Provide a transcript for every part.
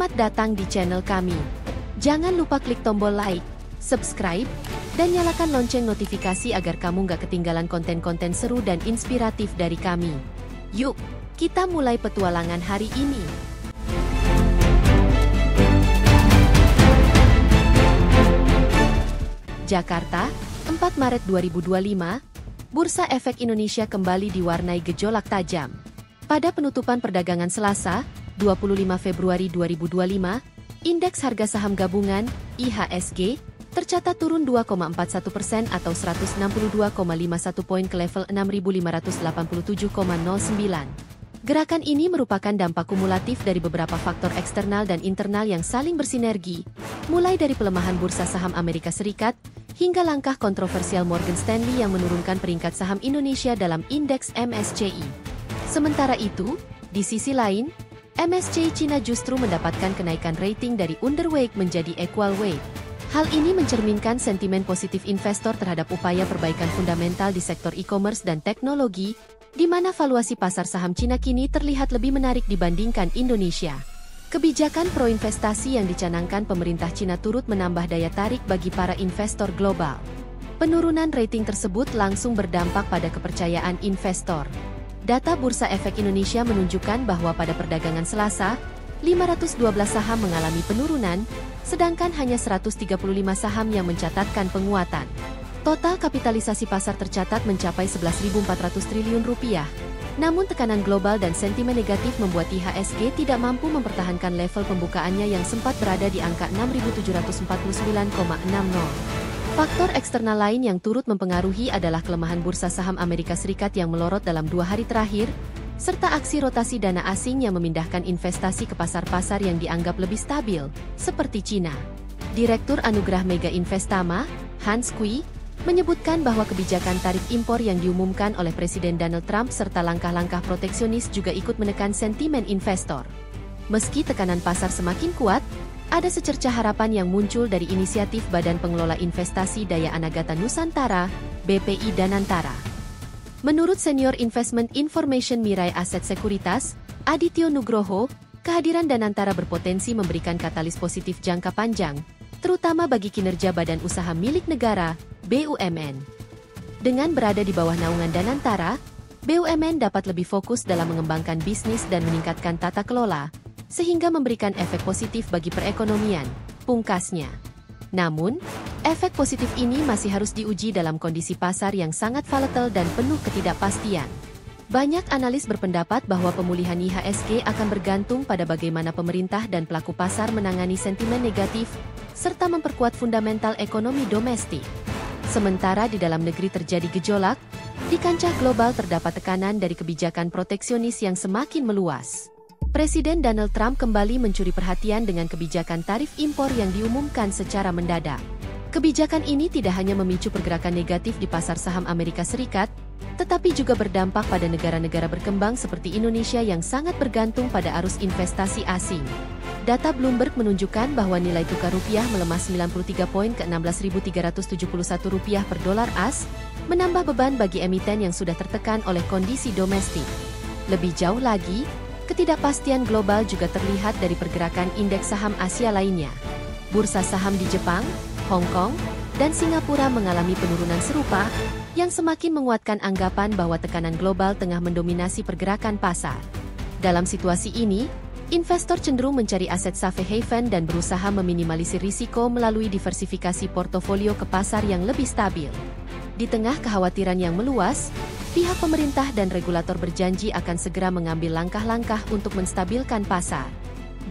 Selamat datang di channel kami. Jangan lupa klik tombol like, subscribe, dan nyalakan lonceng notifikasi agar kamu gak ketinggalan konten-konten seru dan inspiratif dari kami. Yuk, kita mulai petualangan hari ini. Jakarta, 4 Maret 2025, Bursa Efek Indonesia kembali diwarnai gejolak tajam. Pada penutupan perdagangan Selasa, 25 Februari 2025, Indeks Harga Saham Gabungan, IHSG, tercatat turun 2,41% atau 162,51 poin ke level 6.587,09. Gerakan ini merupakan dampak kumulatif dari beberapa faktor eksternal dan internal yang saling bersinergi, mulai dari pelemahan bursa saham Amerika Serikat, hingga langkah kontroversial Morgan Stanley yang menurunkan peringkat saham Indonesia dalam indeks MSCI. Sementara itu, di sisi lain, MSCI Cina justru mendapatkan kenaikan rating dari underweight menjadi equal weight. Hal ini mencerminkan sentimen positif investor terhadap upaya perbaikan fundamental di sektor e-commerce dan teknologi, di mana valuasi pasar saham Cina kini terlihat lebih menarik dibandingkan Indonesia. Kebijakan pro-investasi yang dicanangkan pemerintah Cina turut menambah daya tarik bagi para investor global. Penurunan rating tersebut langsung berdampak pada kepercayaan investor. Data Bursa Efek Indonesia menunjukkan bahwa pada perdagangan Selasa, 512 saham mengalami penurunan, sedangkan hanya 135 saham yang mencatatkan penguatan. Total kapitalisasi pasar tercatat mencapai 11.400 triliun rupiah. Namun tekanan global dan sentimen negatif membuat IHSG tidak mampu mempertahankan level pembukaannya yang sempat berada di angka 6.749,60. Faktor eksternal lain yang turut mempengaruhi adalah kelemahan bursa saham Amerika Serikat yang melorot dalam 2 hari terakhir, serta aksi rotasi dana asing yang memindahkan investasi ke pasar-pasar yang dianggap lebih stabil, seperti Cina. Direktur Anugerah Mega Investama, Hans Kui, menyebutkan bahwa kebijakan tarif impor yang diumumkan oleh Presiden Donald Trump serta langkah-langkah proteksionis juga ikut menekan sentimen investor. Meski tekanan pasar semakin kuat, ada secercah harapan yang muncul dari inisiatif Badan Pengelola Investasi Daya Anagata Nusantara, BPI Danantara. Menurut Senior Investment Information Mirai Aset Sekuritas, Adityo Nugroho, kehadiran Danantara berpotensi memberikan katalis positif jangka panjang, terutama bagi kinerja badan usaha milik negara, BUMN. Dengan berada di bawah naungan Danantara, BUMN dapat lebih fokus dalam mengembangkan bisnis dan meningkatkan tata kelola, sehingga memberikan efek positif bagi perekonomian, pungkasnya. Namun, efek positif ini masih harus diuji dalam kondisi pasar yang sangat volatile dan penuh ketidakpastian. Banyak analis berpendapat bahwa pemulihan IHSG akan bergantung pada bagaimana pemerintah dan pelaku pasar menangani sentimen negatif, serta memperkuat fundamental ekonomi domestik. Sementara di dalam negeri terjadi gejolak, di kancah global terdapat tekanan dari kebijakan proteksionis yang semakin meluas. Presiden Donald Trump kembali mencuri perhatian dengan kebijakan tarif impor yang diumumkan secara mendadak. Kebijakan ini tidak hanya memicu pergerakan negatif di pasar saham Amerika Serikat, tetapi juga berdampak pada negara-negara berkembang seperti Indonesia yang sangat bergantung pada arus investasi asing. Data Bloomberg menunjukkan bahwa nilai tukar rupiah melemah 93 poin ke 16.371 rupiah per dolar AS, menambah beban bagi emiten yang sudah tertekan oleh kondisi domestik. Lebih jauh lagi, ketidakpastian global juga terlihat dari pergerakan indeks saham Asia lainnya. Bursa saham di Jepang, Hong Kong, dan Singapura mengalami penurunan serupa, yang semakin menguatkan anggapan bahwa tekanan global tengah mendominasi pergerakan pasar. Dalam situasi ini, investor cenderung mencari aset safe haven dan berusaha meminimalisir risiko melalui diversifikasi portofolio ke pasar yang lebih stabil. Di tengah kekhawatiran yang meluas, pihak pemerintah dan regulator berjanji akan segera mengambil langkah-langkah untuk menstabilkan pasar.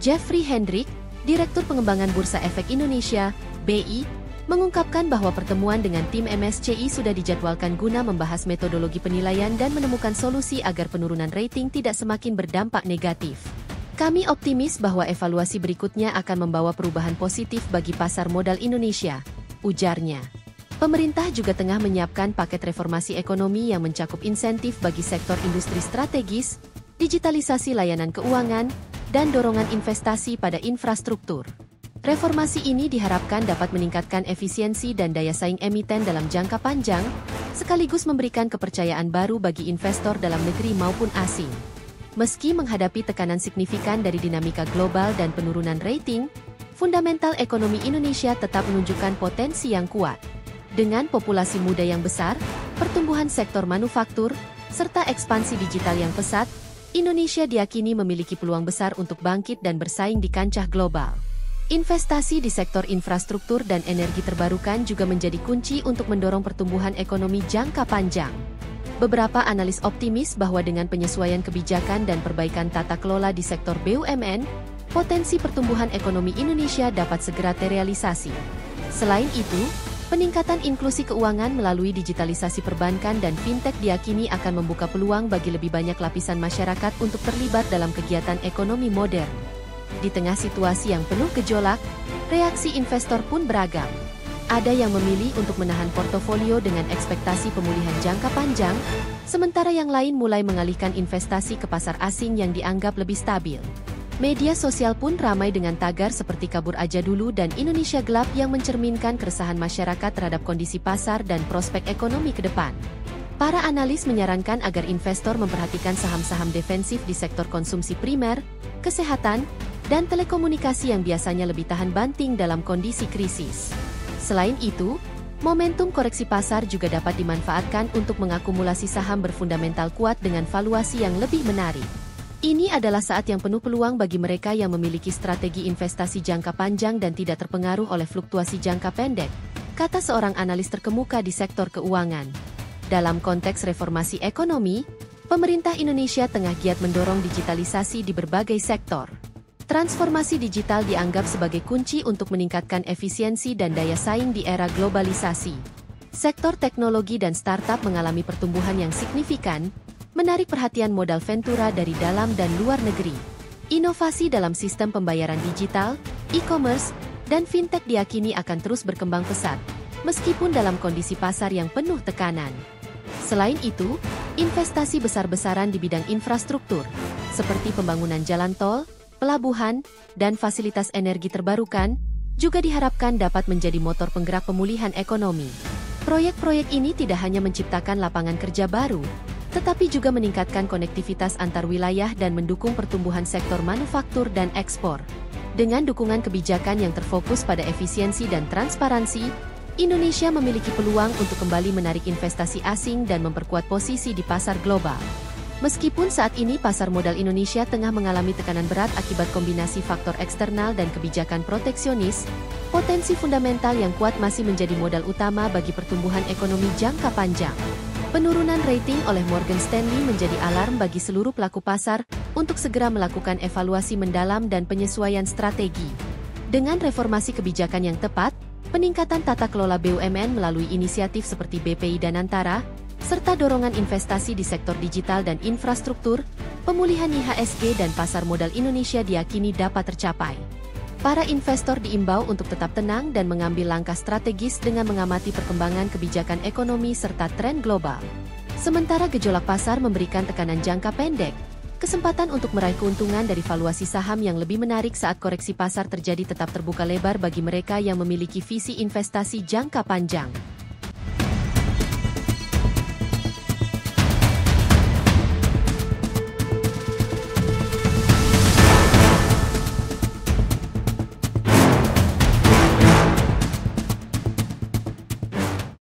Jeffrey Hendrick, Direktur Pengembangan Bursa Efek Indonesia, BI, mengungkapkan bahwa pertemuan dengan tim MSCI sudah dijadwalkan guna membahas metodologi penilaian dan menemukan solusi agar penurunan rating tidak semakin berdampak negatif. Kami optimis bahwa evaluasi berikutnya akan membawa perubahan positif bagi pasar modal Indonesia, ujarnya. Pemerintah juga tengah menyiapkan paket reformasi ekonomi yang mencakup insentif bagi sektor industri strategis, digitalisasi layanan keuangan, dan dorongan investasi pada infrastruktur. Reformasi ini diharapkan dapat meningkatkan efisiensi dan daya saing emiten dalam jangka panjang, sekaligus memberikan kepercayaan baru bagi investor dalam negeri maupun asing. Meski menghadapi tekanan signifikan dari dinamika global dan penurunan rating, fundamental ekonomi Indonesia tetap menunjukkan potensi yang kuat. Dengan populasi muda yang besar, pertumbuhan sektor manufaktur, serta ekspansi digital yang pesat, Indonesia diyakini memiliki peluang besar untuk bangkit dan bersaing di kancah global. Investasi di sektor infrastruktur dan energi terbarukan juga menjadi kunci untuk mendorong pertumbuhan ekonomi jangka panjang. Beberapa analis optimis bahwa dengan penyesuaian kebijakan dan perbaikan tata kelola di sektor BUMN, potensi pertumbuhan ekonomi Indonesia dapat segera terrealisasi. Selain itu, peningkatan inklusi keuangan melalui digitalisasi perbankan dan fintech diyakini akan membuka peluang bagi lebih banyak lapisan masyarakat untuk terlibat dalam kegiatan ekonomi modern. Di tengah situasi yang penuh gejolak, reaksi investor pun beragam. Ada yang memilih untuk menahan portofolio dengan ekspektasi pemulihan jangka panjang, sementara yang lain mulai mengalihkan investasi ke pasar asing yang dianggap lebih stabil. Media sosial pun ramai dengan tagar seperti kabur aja dulu dan Indonesia gelap yang mencerminkan keresahan masyarakat terhadap kondisi pasar dan prospek ekonomi ke depan. Para analis menyarankan agar investor memperhatikan saham-saham defensif di sektor konsumsi primer, kesehatan, dan telekomunikasi yang biasanya lebih tahan banting dalam kondisi krisis. Selain itu, momentum koreksi pasar juga dapat dimanfaatkan untuk mengakumulasi saham berfundamental kuat dengan valuasi yang lebih menarik. Ini adalah saat yang penuh peluang bagi mereka yang memiliki strategi investasi jangka panjang dan tidak terpengaruh oleh fluktuasi jangka pendek, kata seorang analis terkemuka di sektor keuangan. Dalam konteks reformasi ekonomi, pemerintah Indonesia tengah giat mendorong digitalisasi di berbagai sektor. Transformasi digital dianggap sebagai kunci untuk meningkatkan efisiensi dan daya saing di era globalisasi. Sektor teknologi dan startup mengalami pertumbuhan yang signifikan, menarik perhatian modal ventura dari dalam dan luar negeri. Inovasi dalam sistem pembayaran digital, e-commerce, dan fintech diyakini akan terus berkembang pesat, meskipun dalam kondisi pasar yang penuh tekanan. Selain itu, investasi besar-besaran di bidang infrastruktur, seperti pembangunan jalan tol, pelabuhan, dan fasilitas energi terbarukan, juga diharapkan dapat menjadi motor penggerak pemulihan ekonomi. Proyek-proyek ini tidak hanya menciptakan lapangan kerja baru, tetapi juga meningkatkan konektivitas antar wilayah dan mendukung pertumbuhan sektor manufaktur dan ekspor. Dengan dukungan kebijakan yang terfokus pada efisiensi dan transparansi, Indonesia memiliki peluang untuk kembali menarik investasi asing dan memperkuat posisi di pasar global. Meskipun saat ini pasar modal Indonesia tengah mengalami tekanan berat akibat kombinasi faktor eksternal dan kebijakan proteksionis, potensi fundamental yang kuat masih menjadi modal utama bagi pertumbuhan ekonomi jangka panjang. Penurunan rating oleh Morgan Stanley menjadi alarm bagi seluruh pelaku pasar untuk segera melakukan evaluasi mendalam dan penyesuaian strategi. Dengan reformasi kebijakan yang tepat, peningkatan tata kelola BUMN melalui inisiatif seperti BPI Danantara, serta dorongan investasi di sektor digital dan infrastruktur, pemulihan IHSG dan pasar modal Indonesia diyakini dapat tercapai. Para investor diimbau untuk tetap tenang dan mengambil langkah strategis dengan mengamati perkembangan kebijakan ekonomi serta tren global. Sementara gejolak pasar memberikan tekanan jangka pendek, kesempatan untuk meraih keuntungan dari valuasi saham yang lebih menarik saat koreksi pasar terjadi tetap terbuka lebar bagi mereka yang memiliki visi investasi jangka panjang.